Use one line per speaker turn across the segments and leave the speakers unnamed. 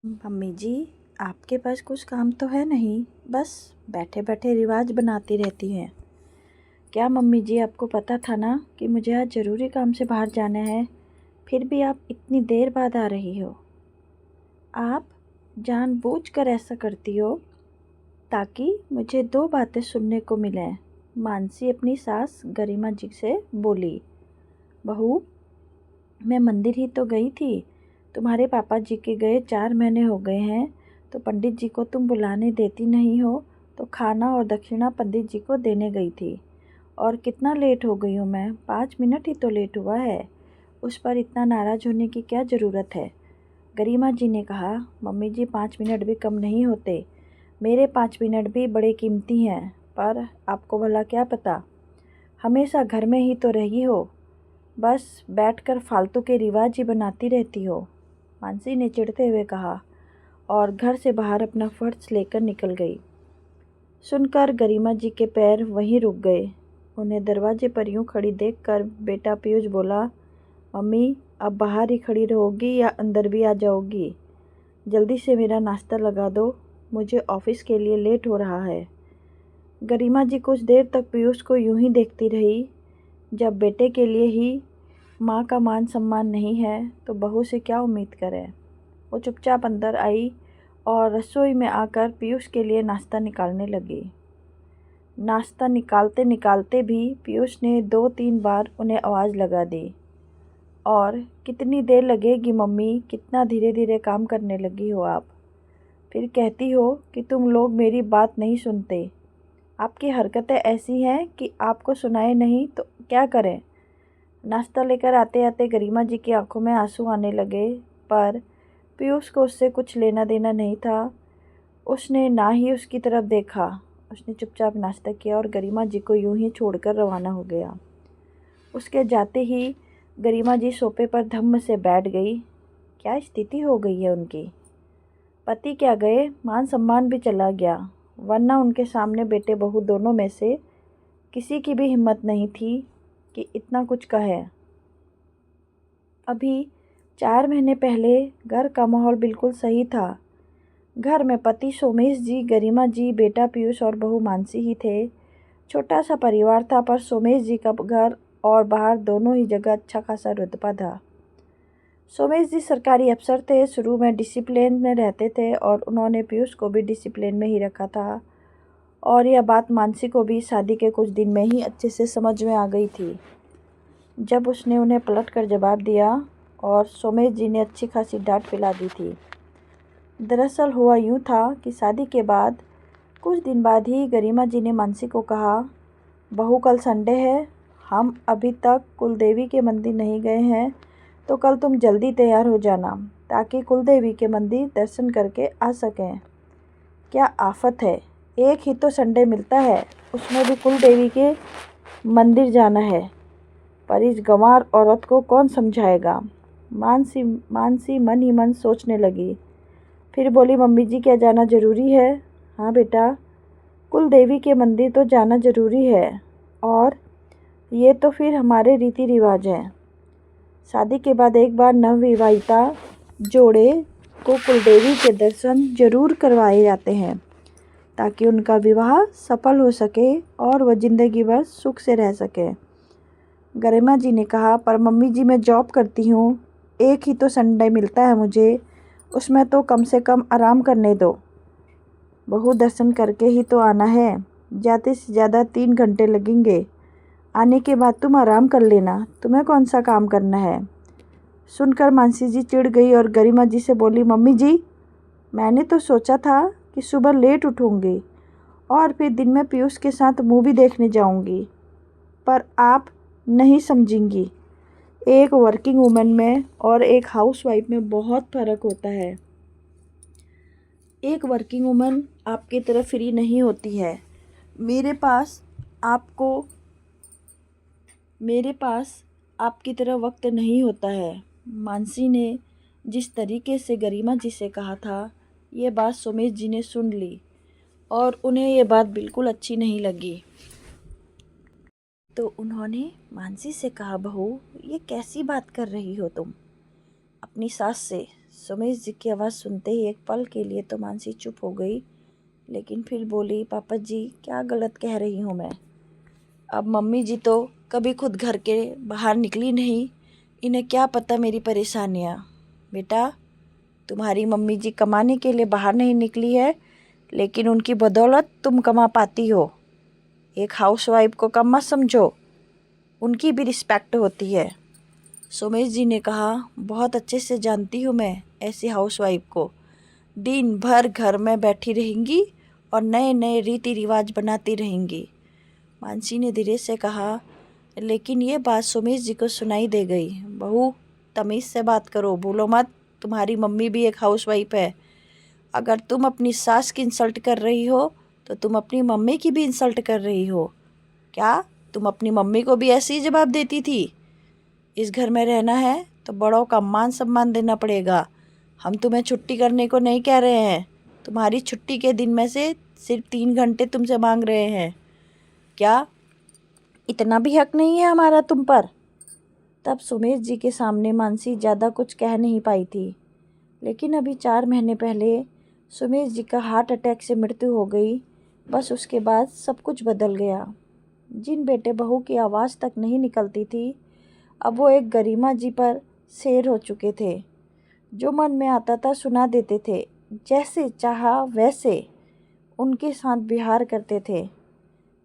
Mummy जी, आपके पास कुछ काम तो है नहीं, बस बैठे बैठे रिवाज बनाती रहती हैं। क्या मम्मी जी, आपको पता था ना कि मुझे आज ज़रूरी काम से बाहर जाना है, फिर भी आप इतनी देर बाद आ रही हो। आप जानबूझकर ऐसा करती हो ताकि मुझे दो बातें सुनने को मिलें। मानसी अपनी सास गरिमा जी से बोली। बहू, मैं मंदिर ही तो गई थी। तुम्हारे पापा जी के गए 4 महीने हो गए हैं, तो पंडित जी को तुम बुलाने देती नहीं हो, तो खाना और दक्षिणा पंडित जी को देने गई थी। और कितना लेट हो गई हूँ मैं, 5 मिनट ही तो लेट हुआ है। उस पर इतना नाराज़ होने की क्या ज़रूरत है। गरिमा जी ने कहा, मम्मी जी 5 मिनट भी कम नहीं होते। मेरे 5 मिनट भी बड़े कीमती हैं, पर आपको भला क्या पता, हमेशा घर में ही तो रही हो, बस बैठकर फालतू के रिवाज ही बनाती रहती हो। मानसी ने चिढ़ते हुए कहा और घर से बाहर अपना पर्स लेकर निकल गई। सुनकर गरिमा जी के पैर वहीं रुक गए। उन्हें दरवाजे पर यूं खड़ी देखकर बेटा पीयूष बोला, मम्मी अब बाहर ही खड़ी रहोगी या अंदर भी आ जाओगी? जल्दी से मेरा नाश्ता लगा दो, मुझे ऑफिस के लिए लेट हो रहा है। गरिमा जी कुछ देर तक पीयूष को यूं ही देखती रही। जब बेटे के लिए ही माँ का मान सम्मान नहीं है तो बहू से क्या उम्मीद करें। वो चुपचाप अंदर आई और रसोई में आकर पीयूष के लिए नाश्ता निकालने लगी। नाश्ता निकालते निकालते भी पीयूष ने 2-3 बार उन्हें आवाज़ लगा दी। और कितनी देर लगेगी मम्मी, कितना धीरे धीरे काम करने लगी हो आप। फिर कहती हो कि तुम लोग मेरी बात नहीं सुनते। आपकी हरकतें ऐसी हैं कि आपको सुनाए नहीं तो क्या करें। नाश्ता लेकर आते आते गरिमा जी की आंखों में आंसू आने लगे, पर पीयूष को उससे कुछ लेना देना नहीं था। उसने ना ही उसकी तरफ देखा। उसने चुपचाप नाश्ता किया और गरिमा जी को यूं ही छोड़कर रवाना हो गया। उसके जाते ही गरिमा जी सोफे पर धम्म से बैठ गई। क्या स्थिति हो गई है उनकी। पति क्या गए, मान सम्मान भी चला गया, वरना उनके सामने बेटे बहू दोनों में से किसी की भी हिम्मत नहीं थी कि इतना कुछ कहे। अभी 4 महीने पहले घर का माहौल बिल्कुल सही था। घर में पति सोमेश जी, गरिमा जी, बेटा पीयूष और बहू मानसी ही थे। छोटा सा परिवार था, पर सोमेश जी का घर और बाहर दोनों ही जगह अच्छा खासा रुतबा था। सोमेश जी सरकारी अफसर थे, शुरू में डिसिप्लिन में रहते थे और उन्होंने पीयूष को भी डिसिप्लिन में ही रखा था। और यह बात मानसी को भी शादी के कुछ दिन में ही अच्छे से समझ में आ गई थी, जब उसने उन्हें पलट कर जवाब दिया और सोमेश जी ने अच्छी खासी डांट पिला दी थी। दरअसल हुआ यूँ था कि शादी के बाद कुछ दिन बाद ही गरिमा जी ने मानसी को कहा, बहू कल संडे है, हम अभी तक कुलदेवी के मंदिर नहीं गए हैं, तो कल तुम जल्दी तैयार हो जाना ताकि कुलदेवी के मंदिर दर्शन करके आ सकें। क्या आफत है, एक ही तो संडे मिलता है, उसमें भी कुलदेवी के मंदिर जाना है, पर इस गंवार औरत को कौन समझाएगा। मानसी मानसी मन ही मन सोचने लगी। फिर बोली, मम्मी जी क्या जाना ज़रूरी है? हाँ बेटा, कुल देवी के मंदिर तो जाना ज़रूरी है, और ये तो फिर हमारे रीति रिवाज हैं। शादी के बाद एक बार नवविवाहिता जोड़े को कुलदेवी के दर्शन जरूर करवाए जाते हैं, ताकि उनका विवाह सफल हो सके और वह ज़िंदगी भर सुख से रह सके। गरिमा जी ने कहा, पर मम्मी जी मैं जॉब करती हूँ, एक ही तो संडे मिलता है मुझे, उसमें तो कम से कम आराम करने दो। बहू दर्शन करके ही तो आना है, ज़्यादा से ज़्यादा 3 घंटे लगेंगे, आने के बाद तुम आराम कर लेना, तुम्हें कौन सा काम करना है। सुनकर मानसी जी चिढ़ गई और गरिमा जी से बोली, मम्मी जी मैंने तो सोचा था कि सुबह लेट उठूँगी और फिर दिन में पीयूष के साथ मूवी देखने जाऊँगी, पर आप नहीं समझेंगी। एक वर्किंग वुमन में और एक हाउसवाइफ में बहुत फ़र्क होता है। एक वर्किंग वुमन आपकी तरह फ्री नहीं होती है। मेरे पास आपको मेरे पास आपकी तरह वक्त नहीं होता है। मानसी ने जिस तरीके से गरिमा जी से कहा था, ये बात सोमेश जी ने सुन ली और उन्हें ये बात बिल्कुल अच्छी नहीं लगी। तो उन्होंने मानसी से कहा, बहू ये कैसी बात कर रही हो तुम अपनी सास से? सुमेश जी की आवाज़ सुनते ही एक पल के लिए तो मानसी चुप हो गई, लेकिन फिर बोली, पापा जी क्या गलत कह रही हूँ मैं। अब मम्मी जी तो कभी खुद घर के बाहर निकली नहीं, इन्हें क्या पता मेरी परेशानियाँ। बेटा, तुम्हारी मम्मी जी कमाने के लिए बाहर नहीं निकली है, लेकिन उनकी बदौलत तुम कमा पाती हो। एक हाउसवाइफ को कम मत समझो, उनकी भी रिस्पेक्ट होती है। सुमेश जी ने कहा, बहुत अच्छे से जानती हूँ मैं ऐसी हाउसवाइफ को, दिन भर घर में बैठी रहेंगी और नए नए रीति रिवाज बनाती रहेंगी। मानसी ने धीरे से कहा, लेकिन ये बात सुमेश जी को सुनाई दे गई। बहू, तमीज़ से बात करो, भूलो मत तुम्हारी मम्मी भी एक हाउसवाइफ है। अगर तुम अपनी सास की इंसल्ट कर रही हो तो तुम अपनी मम्मी की भी इंसल्ट कर रही हो। क्या तुम अपनी मम्मी को भी ऐसे ही जवाब देती थी? इस घर में रहना है तो बड़ों का मान सम्मान देना पड़ेगा। हम तुम्हें छुट्टी करने को नहीं कह रहे हैं, तुम्हारी छुट्टी के दिन में से सिर्फ 3 घंटे तुमसे मांग रहे हैं। क्या इतना भी हक नहीं है हमारा तुम पर? तब सुमेश जी के सामने मानसी ज़्यादा कुछ कह नहीं पाई थी, लेकिन अभी 4 महीने पहले सुमेश जी का हार्ट अटैक से मृत्यु हो गई। बस उसके बाद सब कुछ बदल गया। जिन बेटे बहू की आवाज़ तक नहीं निकलती थी, अब वो एक गरिमा जी पर शेर हो चुके थे। जो मन में आता था सुना देते थे, जैसे चाहा वैसे उनके साथ व्यवहार करते थे।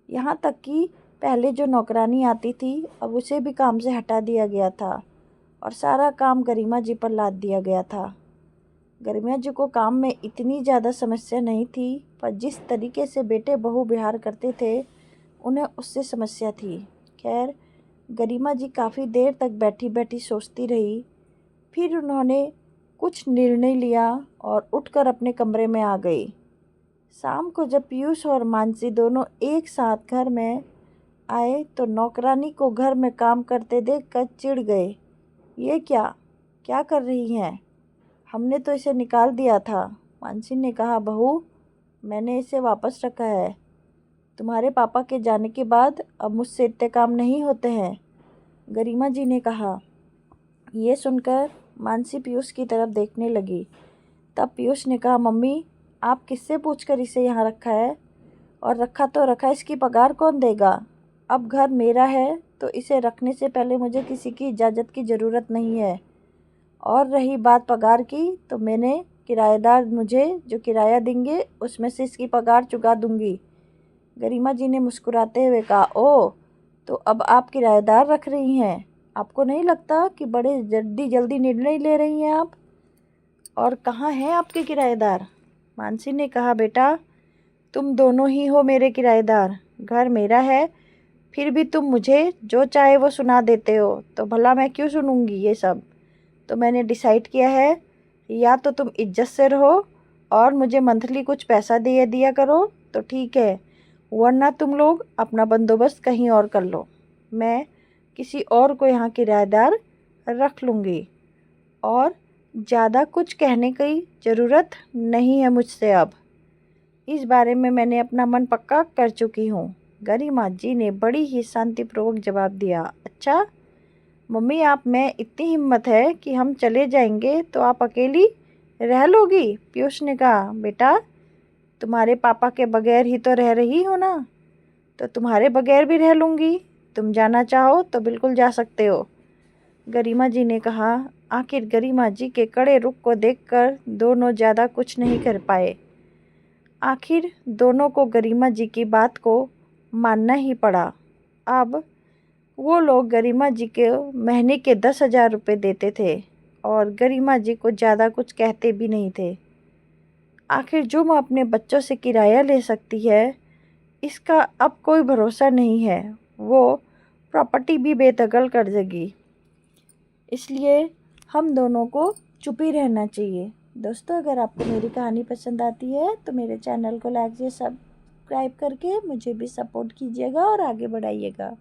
यहाँ तक कि पहले जो नौकरानी आती थी, अब उसे भी काम से हटा दिया गया था और सारा काम गरिमा जी पर लाद दिया गया था। गरिमा जी को काम में इतनी ज़्यादा समस्या नहीं थी, पर जिस तरीके से बेटे बहू व्यवहार करते थे, उन्हें उससे समस्या थी। खैर, गरिमा जी काफ़ी देर तक बैठी बैठी सोचती रही। फिर उन्होंने कुछ निर्णय लिया और उठकर अपने कमरे में आ गई। शाम को जब पीयूष और मानसी दोनों एक साथ घर में आए तो नौकरानी को घर में काम करते देखकर चिढ़ गए। ये क्या क्या कर रही हैं? हमने तो इसे निकाल दिया था। मानसी ने कहा, बहू, मैंने इसे वापस रखा है। तुम्हारे पापा के जाने के बाद अब मुझसे इतने काम नहीं होते हैं, गरिमा जी ने कहा। ये सुनकर मानसी पीयूष की तरफ देखने लगी। तब पीयूष ने कहा, मम्मी, आप किससे पूछकर इसे यहाँ रखा है? और रखा तो रखा, इसकी पगार कौन देगा? अब घर मेरा है तो इसे रखने से पहले मुझे किसी की इजाज़त की ज़रूरत नहीं है। और रही बात पगार की, तो मैंने किराएदार मुझे जो किराया देंगे उसमें से इसकी पगार चुका दूंगी। गरिमा जी ने मुस्कुराते हुए कहा, ओह, तो अब आप किराएदार रख रही हैं? आपको नहीं लगता कि बड़े जल्दी जल्दी निर्णय ले रही हैं आप? और कहाँ हैं आपके किराएदार? मानसी ने कहा, बेटा, तुम दोनों ही हो मेरे किराएदार। घर मेरा है, फिर भी तुम मुझे जो चाहे वो सुना देते हो, तो भला मैं क्यों सुनूंगी ये सब? तो मैंने डिसाइड किया है, या तो तुम इज्जत से रहो और मुझे मंथली कुछ पैसा दे दिया करो तो ठीक है, वरना तुम लोग अपना बंदोबस्त कहीं और कर लो। मैं किसी और को यहाँ किराएदार रख लूँगी और ज़्यादा कुछ कहने की ज़रूरत नहीं है मुझसे अब। इस बारे में मैंने अपना मन पक्का कर चुकी हूँ। गरिमा जी ने बड़ी ही शांतिपूर्वक जवाब दिया। अच्छा मम्मी, आप में इतनी हिम्मत है कि हम चले जाएंगे तो आप अकेली रह लोगी? पीयूष ने कहा, बेटा, तुम्हारे पापा के बगैर ही तो रह रही हो ना, तो तुम्हारे बगैर भी रह लूँगी। तुम जाना चाहो तो बिल्कुल जा सकते हो। गरिमा जी ने कहा। आखिर गरिमा जी के कड़े रुख को देखकर दोनों ज़्यादा कुछ नहीं कर पाए। आखिर दोनों को गरिमा जी की बात को मानना ही पड़ा। अब वो लोग गरिमा जी के महीने के 10,000 रुपये देते थे और गरिमा जी को ज़्यादा कुछ कहते भी नहीं थे। आखिर जो माँ अपने बच्चों से किराया ले सकती है, इसका अब कोई भरोसा नहीं है। वो प्रॉपर्टी भी बेदखल कर देगी। इसलिए हम दोनों को चुप ही रहना चाहिए। दोस्तों, अगर आपको मेरी कहानी पसंद आती है तो मेरे चैनल को लाइक या सब्सक्राइब करके मुझे भी सपोर्ट कीजिएगा और आगे बढ़ाइएगा।